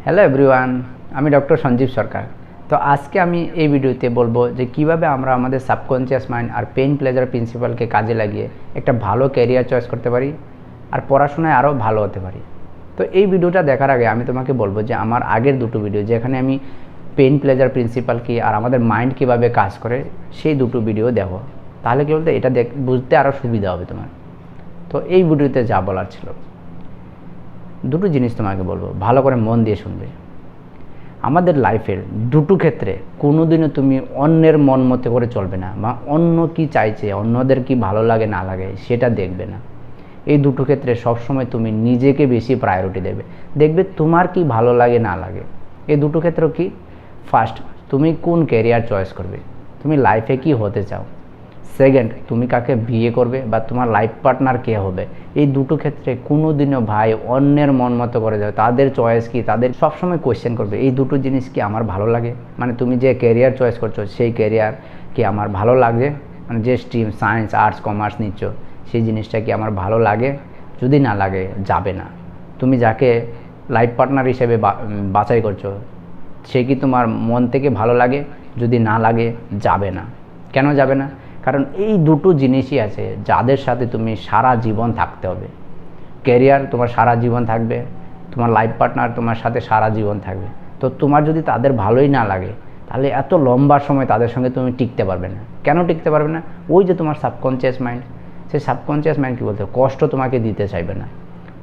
Hello everyone, আমি doctor Sanjeev সরকার। তো আজকে আমি এই ভিডিওতে বলবো যে কিভাবে আমরা আমাদের সাবকনসিয়াস মাইন্ড আর পেইন প্লেজার প্রিন্সিপালকে কাজে লাগিয়ে একটা ভালো ক্যারিয়ার চয়েস করতে পারি আর পড়াশোনায় আরও ভালো হতে পারি। তো এই ভিডিওটা দেখার আগে আমি তোমাকে বলবো যে আমার আগের দুটো ভিডিও যেখানে আমি পেইন প্লেজার প্রিন্সিপাল কি আর আমাদের মাইন্ড কীভাবে কাজ করে সেই দুটো ভিডিও দেখো, তাহলে কী বলতে এটা বুঝতে আরও সুবিধা হবে তোমার। তো এই ভিডিওতে যা বলার ছিল, দুটো জিনিস তোমাকে বলবো, ভালো করে মন দিয়ে শুনবে। আমাদের লাইফের দুটো ক্ষেত্রে কোনো দিনও তুমি অন্যের মন মতো করে চলবে না, বা অন্য কি চাইছে, অন্যদের কি ভালো লাগে না লাগে সেটা দেখবে না। এই দুটো ক্ষেত্রে সবসময় তুমি নিজেকে বেশি প্রায়োরিটি দেবে, দেখবে তোমার কি ভালো লাগে না লাগে। এই দুটো ক্ষেত্র কি, ফার্স্ট তুমি কোন ক্যারিয়ার চয়েস করবে, তুমি লাইফে কি হতে চাও। সেকেন্ড, তুমি কাকে বিয়ে করবে বা তোমার লাইফ পার্টনার কে হবে। এই দুটো ক্ষেত্রে কোনো দিনও ভাই অন্যের মন মতো করে যাবে, তাদের চয়েস কি, তাদের সবসময় কোয়েশ্চেন করবে এই দুটো জিনিস কি আমার ভালো লাগে, মানে তুমি যে ক্যারিয়ার চয়েস করছো সেই ক্যারিয়ার কি আমার ভালো লাগে, মানে যে স্ট্রিম সায়েন্স আর্টস কমার্স নিচ্ছ সেই জিনিসটা কি আমার ভালো লাগে। যদি না লাগে যাবে না। তুমি যাকে লাইফ পার্টনার হিসেবে বাছাই করছো সে কি তোমার মন থেকে ভালো লাগে, যদি না লাগে যাবে না। কেন যাবে না? কারণ এই দুটো জিনিসই আছে যাদের সাথে তুমি সারা জীবন থাকতে হবে। ক্যারিয়ার তোমার সারা জীবন থাকবে, তোমার লাইফ পার্টনার তোমার সাথে সারা জীবন থাকবে। তো তোমার যদি তাদের ভালোই না লাগে তাহলে এত লম্বা সময় তাদের সঙ্গে তুমি টিকতে পারবে না। কেন টিকতে পারবে না? ওই যে তোমার সাবকনসিয়াস মাইন্ড, সেই সাবকনসিয়াস মাইন্ড কী বলতে, কষ্ট তোমাকে দিতে চাইবে না।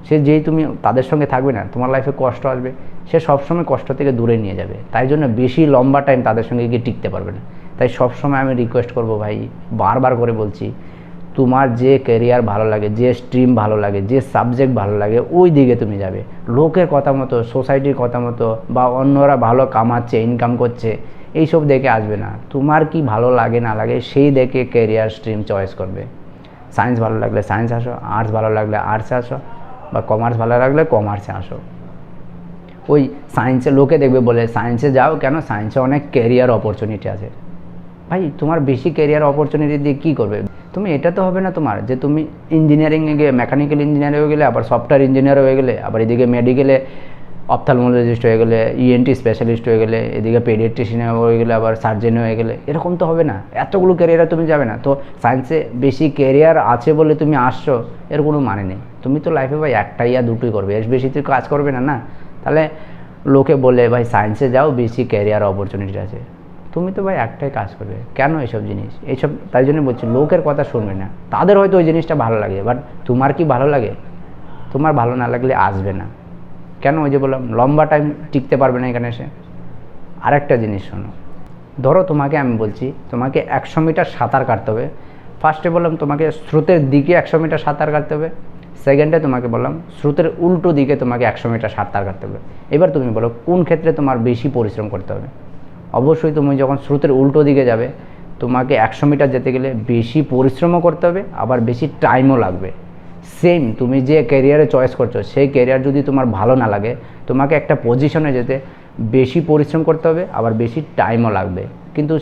সে যেই তুমি তাদের সঙ্গে থাকবে না, তোমার লাইফে কষ্ট আসবে, সে সবসময় কষ্ট থেকে দূরে নিয়ে যাবে। তাই জন্য বেশি লম্বা টাইম তাদের সঙ্গে গিয়ে টিকতে পারবে না। তাই সবসময় আমি রিকোয়েস্ট করব ভাই, বারবার করে বলছি, তোমার যে ক্যারিয়ার ভালো লাগে, যে স্ট্রিম ভালো লাগে, যে সাবজেক্ট ভালো লাগে ওই দিকে তুমি যাবে। লোকের কথা মতো, সোসাইটির কথা মতো বা অন্যরা ভালো কামাচ্ছে, ইনকাম করছে এইসব দেখে আসবে না। তোমার কি ভালো লাগে না লাগে সেই দেখে ক্যারিয়ার স্ট্রিম চয়েস করবে। সায়েন্স ভালো লাগলে সায়েন্স আসো, আর্টস ভালো লাগলে আর্টসে আসো, বা কমার্স ভালো লাগলে কমার্সে আসো। ওই সায়েন্সে লোকে দেখবে বলে সায়েন্সে যাও কেন, সায়েন্সে অনেক ক্যারিয়ার অপরচুনিটি আছে। ভাই তোমার বেশি ক্যারিয়ার অপরচুনিটি দিয়ে কী করবে? তুমি এটা তো হবে না তোমার যে তুমি ইঞ্জিনিয়ারিংয়ে গিয়ে মেকানিক্যাল ইঞ্জিনিয়ার হয়ে গেলে, আবার সফটওয়্যার ইঞ্জিনিয়ার হয়ে গেলে, আবার এদিকে মেডিকেলে অপথ্যালমোলজিস্ট হয়ে গেলে, ইএনটি স্পেশালিস্ট হয়ে গেলে, এদিকে পেডিয়াট্রিশিয়ান হয়ে গেলে, আবার সার্জেন হয়ে গেলে। এরকম তো হবে না, এতগুলো ক্যারিয়ারে তুমি যাবে না। তো সায়েন্সে বেশি ক্যারিয়ার আছে বলে তুমি আসছো এর কোনো মানে নেই। তুমি তো লাইফে ভাই একটাই আর দুটোই করবে, এর বেশি তুই কাজ করবে না। না তাহলে লোকে বলে ভাই সায়েন্সে যাও বেশি ক্যারিয়ার অপরচুনিটি আছে, তুমি তো ভাই একটাই কাজ করবে। কেন এইসব জিনিস, এইসব তাই জন্য বলছি লোকের কথা শুনবে না। তাদের হয়তো ওই জিনিসটা ভালো লাগে, বাট তোমার কি ভালো লাগে? তোমার ভালো না লাগলে আসবে না। কেন? ওই যে বললাম লম্বা টাইম টিকতে পারবে না এখানে এসে। আরেকটা জিনিস শোনো, ধরো তোমাকে আমি বলছি তোমাকে 100 মিটার সাঁতার কাটতে হবে। ফার্স্টে বললাম তোমাকে স্রোতের দিকে 100 মিটার সাঁতার কাটতে হবে। সেকেন্ডে তোমাকে বললাম স্রোতের উল্টো দিকে তোমাকে 100 মিটার সাঁতার কাটতে হবে। এবার তুমি বলো কোন ক্ষেত্রে তোমার বেশি পরিশ্রম করতে হবে। অবশ্যই তুমি যখন স্রোতের উল্টো দিকে যাবে তোমাকে 100 মিটার যেতে গেলে বেশি পরিশ্রমও করতে হবে, আবার বেশি টাইমও লাগবে। সেম তুমি যে ক্যারিয়ারে চয়েস করছো সেই ক্যারিয়ার যদি তোমার ভালো না লাগে, তোমাকে একটা পজিশনে যেতে বেশি পরিশ্রম করতে হবে, আবার বেশি টাইমও লাগবে। কিন্তু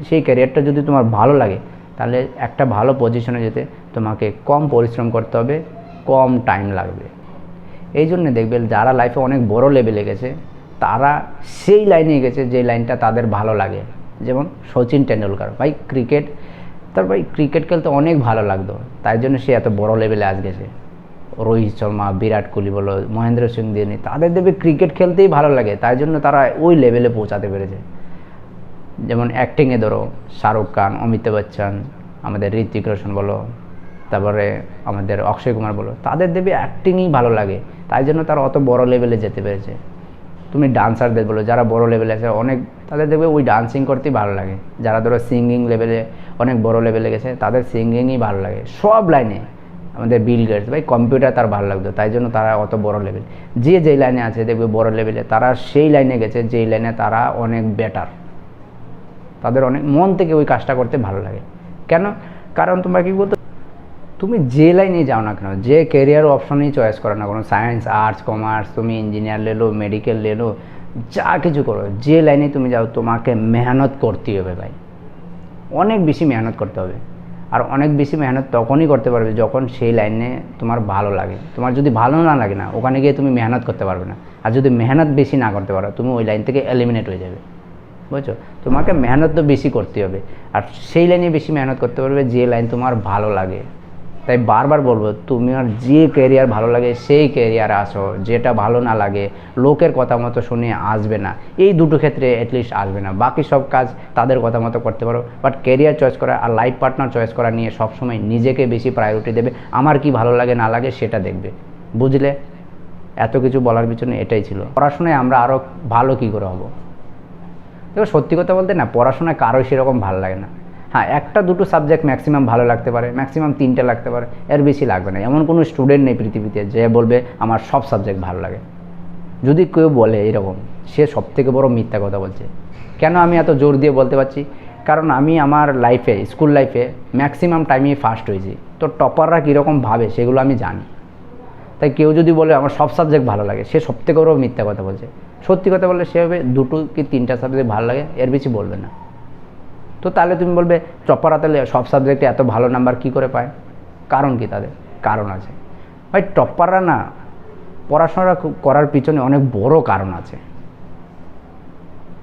সেই ক্যারিয়ারটা যদি তোমার ভালো লাগে তাহলে একটা ভালো পজিশনে যেতে তোমাকে কম পরিশ্রম করতে হবে, কম টাইম লাগবে। এই জন্য দেখবে যারা লাইফে অনেক বড় লেভেলে গেছে তারা সেই লাইনে গেছে যে লাইনটা তাদের ভালো লাগে। যেমন সচিন টেন্ডুলকার, ভাই ক্রিকেট, তার ভাই ক্রিকেট খেলতে অনেক ভালো লাগতো, তাই জন্য সে এত বড় লেভেলে আজ গেছে। রোহিত শর্মা, বিরাট কোহলি বলো, মহেন্দ্র সিং ধোনি, তাদের দেখবে ক্রিকেট খেলতেই ভালো লাগে, তাই জন্য তারা ওই লেভেলে পৌঁছাতে পেরেছে। যেমন অ্যাক্টিংয়ে ধরো শাহরুখ খান, অমিতাভ বচ্চন, আমাদের ঋত্বিক রোশন বলো, তারপরে আমাদের অক্ষয় কুমার বলো, তাদের দেখবে অ্যাক্টিংই ভালো লাগে, তাই জন্য তারা অত বড় লেভেলে যেতে পেরেছে। তুমি ডান্সারদের বলো যারা বড় লেভেলে আছে অনেক, তাদের দেখবে ওই ডান্সিং করতেই ভালো লাগে। যারা ধরো সিঙ্গিং লেভেলে অনেক বড় লেভেলে গেছে তাদের সিঙ্গিংই ভালো লাগে সব লাইনে। আমাদের বিল গেটস, ভাই কম্পিউটার তার ভালো লাগতো, তাই জন্য তারা অত বড় লেভেল। যে যেই লাইনে আছে দেখবে বড় লেভেলে, তারা সেই লাইনে গেছে যেই লাইনে তারা অনেক বেটার, তাদের অনেক মন থেকে ওই কাজটা করতে ভালো লাগে। কেন? কারণ তোমরা কি বলতো, তুমি যে লাইনে যাও না কেন, যে ক্যারিয়ার অপশনেই চয়েস করো না কোনো, সায়েন্স আর্টস কমার্স, তুমি ইঞ্জিনিয়ার লে লো, মেডিকেল লে লো, যা কিছু করো, যে লাইনে তুমি যাও তোমাকে মেহনত করতেই হবে ভাই, অনেক বেশি মেহনত করতে হবে। আর অনেক বেশি মেহনত তখনই করতে পারবে যখন সেই লাইনে তোমার ভালো লাগে। তোমার যদি ভালো না লাগে না, ওখানে গিয়ে তুমি মেহনত করতে পারবে না। আর যদি মেহনত বেশি না করতে পারো, তুমি ওই লাইন থেকে এলিমিনেট হয়ে যাবে। বুঝছো? তোমাকে মেহনত তো বেশি করতে হবে, আর সেই লাইনে বেশি মেহনত করতে পারবে যে লাইন তোমার ভালো লাগে। তাই বারবার বলবো, তুমি আর যে ক্যারিয়ার ভালো লাগে সেই ক্যারিয়ারে আসো। যেটা ভালো না লাগে, লোকের কথা মতো শুনে আসবে না, এই দুটো ক্ষেত্রে অ্যাটলিস্ট আসবে না। বাকি সব কাজ তাদের কথা মতো করতে পারো, বাট ক্যারিয়ার চয়েস করা আর লাইফ পার্টনার চয়েস করা নিয়ে সবসময় নিজেকে বেশি প্রায়োরিটি দেবে। আমার কি ভালো লাগে না লাগে সেটা দেখবে। বুঝলে? এত কিছু বলার পিছনে এটাই ছিল। পড়াশোনায় আমরা আরও ভালো কী করে হবো? দেখো, সত্যি কথা বলতে না, পড়াশোনায় কারোই সেরকম ভালো লাগে না। হ্যাঁ, একটা দুটো সাবজেক্ট ম্যাক্সিমাম ভালো লাগতে পারে, ম্যাক্সিমাম 3টে লাগতে পারে, এর বেশি লাগবে না। এমন কোনো স্টুডেন্ট নেই পৃথিবীতে যে বলবে আমার সব সাবজেক্ট ভালো লাগে। যদি কেউ বলে এরকম, সে সবথেকে বড় মিথ্যা কথা বলছে। কেন আমি এত জোর দিয়ে বলতে পারছি? কারণ আমি আমার লাইফে, স্কুল লাইফে ম্যাক্সিমাম টাইমই ফার্স্ট হয়েছি। তো টপাররা কীরকম ভাবে সেগুলো আমি জানি। তাই কেউ যদি বলে আমার সব সাবজেক্ট ভালো লাগে, সে সবথেকে বড় মিথ্যা কথা বলছে। সত্যি কথা বললে সে হবে 2 কি 3টা সাবজেক্ট ভালো লাগে, এর বেশি বলবে না। তো তাহলে তুমি বলবে টপাররা তাহলে সব সাবজেক্টে এত ভালো নাম্বার কী করে পায়? কারণ কি তাদের? কারণ আছে ভাই। টপাররা না, পড়াশোনা করার পিছনে অনেক বড় কারণ আছে।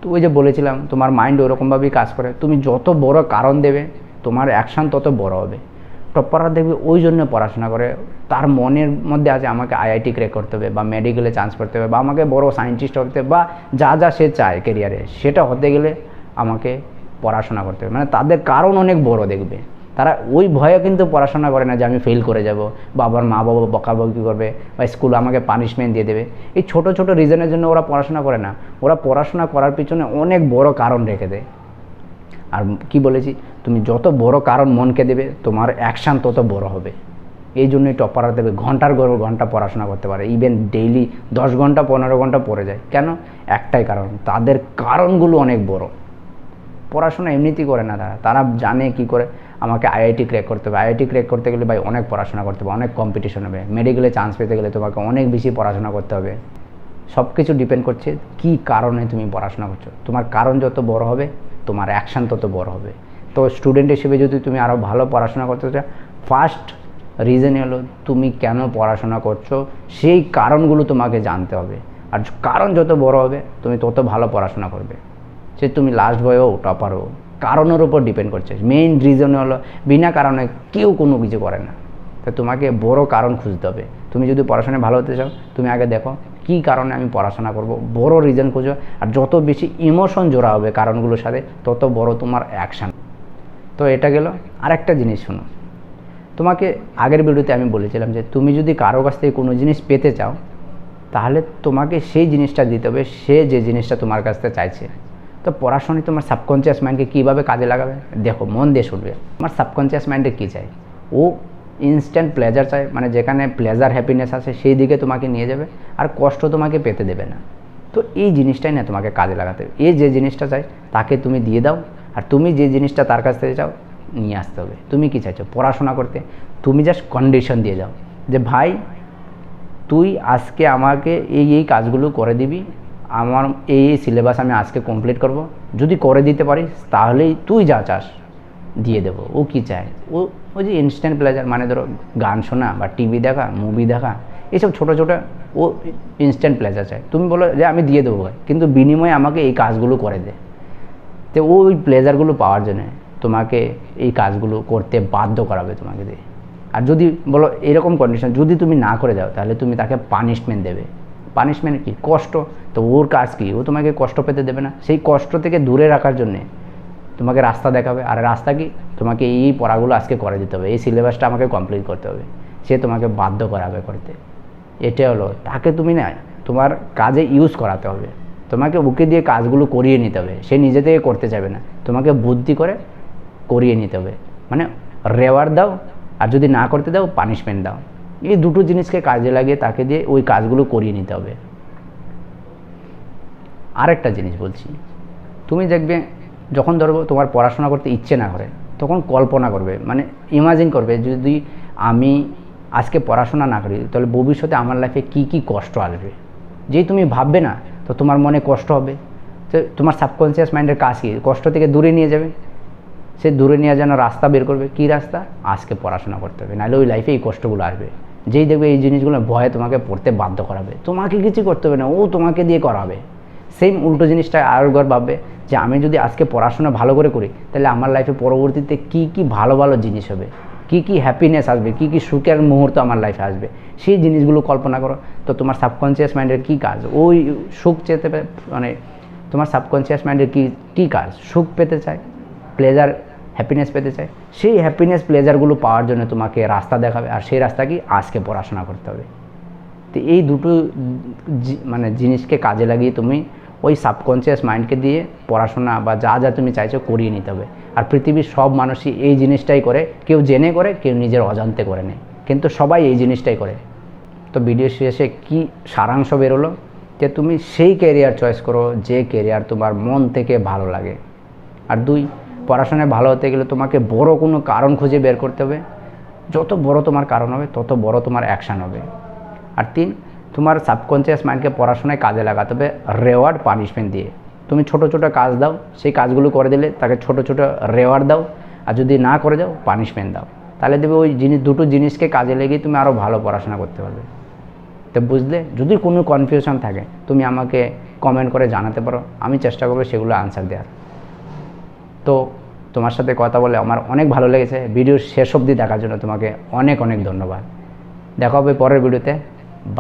তো ওই যে বলেছিলাম, তোমার মাইন্ড ওরকমভাবেই কাজ করে। তুমি যত বড় কারণ দেবে, তোমার অ্যাকশান তত বড় হবে। টপাররা দেখবে ওই জন্য পড়াশোনা করে, তার মনের মধ্যে আছে আমাকে আইআইটি ক্র্যাক করতে হবে, বা মেডিকেলে চান্স করতে হবে, বা আমাকে বড় সায়েন্টিস্ট হতে হবে, বা যা যা সে চায় ক্যারিয়ারে, সেটা হতে গেলে আমাকে পড়াশোনা করতে হবে। মানে তাদের কারণ অনেক বড় দেখবে। তারা ওই ভয়ে কিন্তু পড়াশোনা করে না যে আমি ফেল করে যাব, বা আবার মা বাবা বকাবকি করবে, বা স্কুল আমাকে পানিশমেন্ট দিয়ে দেবে। এই ছোট ছোট রিজনের জন্য ওরা পড়াশোনা করে না। ওরা পড়াশোনা করার পিছনে অনেক বড় কারণ রেখে দেয়। আর কি বলেছি, তুমি যত বড় কারণ মনকে দেবে, তোমার অ্যাকশান তত বড় হবে। এই জন্যই টপাররা দেবে ঘন্টার পর ঘন্টা পড়াশোনা করতে পারে, ইভেন ডেইলি 10 ঘন্টা 15 ঘন্টা পড়ে যায়। কেন? একটাই কারণ, তাদের কারণগুলো অনেক বড়। পড়াশোনা এমনিতেই করে না তারা। তারা জানে কি করে আমাকে আইআইটি ক্র্যাক করতে হবে। আইআইটি ক্র্যাক করতে গেলে ভাই অনেক পড়াশোনা করতে হবে, অনেক কম্পিটিশন হবে। মেডিকেলে চান্স পেতে গেলে তোমাকে অনেক বেশি পড়াশোনা করতে হবে। সব কিছু ডিপেন্ড করছে কী কারণে তুমি পড়াশোনা করছো। তোমার কারণ যত বড় হবে, তোমার অ্যাকশান তত বড় হবে। তো স্টুডেন্ট হিসেবে যদি তুমি আরও ভালো পড়াশোনা করতে চাও, ফার্স্ট রিজন হলো তুমি কেন পড়াশোনা করছো, সেই কারণগুলো তোমাকে জানতে হবে। আর কারণ যত বড় হবে, তুমি তত ভালো পড়াশোনা করবে। সে তুমি লাস্ট বয় হোক, টপার হোক, কারণের উপর ডিপেন্ড করছে। মেইন রিজন হলো বিনা কারণে কেউ কোনো কিছু করে না। তো তোমাকে বড় কারণ খুঁজতে হবে। তুমি যদি পড়াশোনায় ভালো হতে চাও, তুমি আগে দেখো কী কারণে আমি পড়াশোনা করব, বড় রিজন খুঁজো। আর যত বেশি ইমোশন জোড়া হবে কারণগুলোর সাথে, তত বড় তোমার অ্যাকশান। তো এটা গেল। আরেকটা জিনিস শোনো, তোমাকে আগের ভিডিওতে আমি বলেছিলাম যে তুমি যদি কারো কাছ থেকে কোনো জিনিস পেতে চাও, তাহলে তোমাকে সেই জিনিসটা দিতে হবে সে যে জিনিসটা তোমার কাছ থেকে চাইছে। তো পড়াশোনায় তোমার সাবকনসিয়াস মাইন্ডকে কীভাবে কাজে লাগাবে? দেখো, মন দিয়ে শুনবে। তোমার সাবকনসিয়াস মাইন্ডে কী চাই? ও ইনস্ট্যান্ট প্লেজার চায়, মানে যেখানে প্লেজার হ্যাপিনেস আছে সেই দিকে তোমাকে নিয়ে যাবে, আর কষ্ট তোমাকে পেতে দেবে না। তো এই জিনিসটাই না তোমাকে কাজে লাগাতে হবে। এই যে জিনিসটা চাই তাকে তুমি দিয়ে দাও, আর তুমি যে জিনিসটা তার কাছ থেকে চাও নিয়ে আসতে হবে। তুমি কি চাইছো? পড়াশোনা করতে। তুমি জাস্ট কন্ডিশন দিয়ে যাও যে ভাই তুই আজকে আমাকে এই এই কাজগুলো করে দিবি, আমার এই এই সিলেবাস আমি আজকে কমপ্লিট করব। যদি করে দিতে পারিস তাহলেই তুই যা চাস দিয়ে দেবো। ও কী চায়? ওই যে ইনস্ট্যান্ট প্লেজার, মানে ধরো গান শোনা বা টিভি দেখা, মুভি দেখা, এইসব ছোটো ছোটো ও ইনস্ট্যান্ট প্লেজার চায়। তুমি বলো যে আমি দিয়ে দেবো ভাই, কিন্তু বিনিময়ে আমাকে এই কাজগুলো করে দে। তো ওই প্লেজারগুলো পাওয়ার জন্য তোমাকে এই কাজগুলো করতে বাধ্য করাবে তোমাকে দিয়ে। আর যদি বলো এরকম কন্ডিশন যদি তুমি না করে দাও, তাহলে তুমি তাকে পানিশমেন্ট দেবে। পানিশমেন্ট কি? কষ্ট। তো ওর কাজ কি? ও তোমাকে কষ্ট পেতে দেবে না। সেই কষ্ট থেকে দূরে রাখার জন্যে তোমাকে রাস্তা দেখাবে। আর রাস্তা কি? তোমাকে এই পড়াগুলো আজকে করে দিতে হবে, এই সিলেবাসটা আমাকে কমপ্লিট করতে হবে। সে তোমাকে বাধ্য করাবে করতে। এটা হলো, তাকে তুমি না তোমার কাজে ইউজ করাতে হবে। তোমাকে ওকে দিয়ে কাজগুলো করিয়ে নিতে হবে। সে নিজে থেকে করতে চাইবে না, তোমাকে বুদ্ধি করে করিয়ে নিতে হবে। মানে রেওয়ার্ড দাও, আর যদি না করতে দাও পানিশমেন্ট দাও। এই দুটো জিনিসকে কাজে লাগিয়ে তাকে দিয়ে ওই কাজগুলো করিয়ে নিতে হবে। আরেকটা জিনিস বলছি, তুমি দেখবে যখন ধরো তোমার পড়াশোনা করতে ইচ্ছে না করে, তখন কল্পনা করবে, মানে ইমাজিন করবে যদি আমি আজকে পড়াশোনা না করি তাহলে ভবিষ্যতে আমার লাইফে কি কি কষ্ট আসবে। যেই তুমি ভাববে না, তো তোমার মনে কষ্ট হবে। তো তোমার সাবকনসিয়াস মাইন্ডের কাজ কি? কষ্ট থেকে দূরে নিয়ে যাবে। সে দূরে নিয়ে যেন রাস্তা বের করবে। কী রাস্তা? আজকে পড়াশোনা করতে হবে, নাহলে ওই লাইফে এই কষ্টগুলো আসবে। যেই দেখবে এই জিনিসগুলো ভয়ে তোমাকে পড়তে বাধ্য করাবে, তোমাকে কিছু করতে হবে না, ও তোমাকে দিয়ে করাবে। সেম উল্টো জিনিসটা আরেকবার ভাববে যে আমি যদি আজকে পড়াশোনা ভালো করে করি, তাহলে আমার লাইফে পরবর্তীতে কী কী ভালো ভালো জিনিস হবে, কী কী হ্যাপিনেস আসবে, কী কী সুখের মুহূর্ত আমার লাইফে আসবে, সেই জিনিসগুলো কল্পনা করো। তো তোমার সাবকনসিয়াস মাইন্ডের কী কাজ? ওই সুখ চেতে মানে তোমার সাবকনসিয়াস মাইন্ডের কী কাজ? সুখ পেতে চায়, প্লেজার, হ্যাপিনেস পেতে চায়। সেই হ্যাপিনেস প্লেজারগুলো পাওয়ার জন্য তোমাকে রাস্তা দেখাবে, আর সেই রাস্তা কি? আজকে পড়াশোনা করতে হবে। তো এই দুটো মানে জিনিসকে কাজে লাগিয়ে তুমি ওই সাবকনসিয়াস মাইন্ডকে দিয়ে পড়াশোনা বা যা যা তুমি চাইছো করিয়ে নিতে হবে। আর পৃথিবীর সব মানুষই এই জিনিসটাই করে, কেউ জেনে করে, কেউ নিজের অজান্তে করে নেয়, কিন্তু সবাই এই জিনিসটাই করে। তো ভিডিও শেষে কি সারাংশ বেরোলো? যে তুমি সেই ক্যারিয়ার চয়েস করো যে ক্যারিয়ার তোমার মন থেকে ভালো লাগে। আর 2, পড়াশোনায় ভালো হতে গেলে তোমাকে বড় কোনো কারণ খুঁজে বের করতে হবে। যত বড় তোমার কারণ হবে, তত বড় তোমার অ্যাকশান হবে। আর 3, তোমার সাবকনসিয়াস মাইন্ডকে পড়াশোনায় কাজে লাগাতে হবে রেওয়ার্ড পানিশমেন্ট দিয়ে। তুমি ছোটো ছোটো কাজ দাও, সেই কাজগুলো করে দিলে তাকে ছোটো ছোটো রেওয়ার্ড দাও, আর যদি না করে দাও পানিশমেন্ট দাও। তাহলে দেবে ওই দুটো জিনিসকে কাজে লেগে তুমি আরও ভালো পড়াশোনা করতে পারবে। তো বুঝলে? যদি কোনো কনফিউশন থাকে তুমি আমাকে কমেন্ট করে জানাতে পারো, আমি চেষ্টা করবো সেগুলো আনসার দেওয়ার। তো তোমার সাথে কথা বলে আমার অনেক ভালো লেগেছে। ভিডিও শেষ অবধি দেখার জন্য তোমাকে অনেক অনেক ধন্যবাদ। দেখা হবে পরের ভিডিওতে।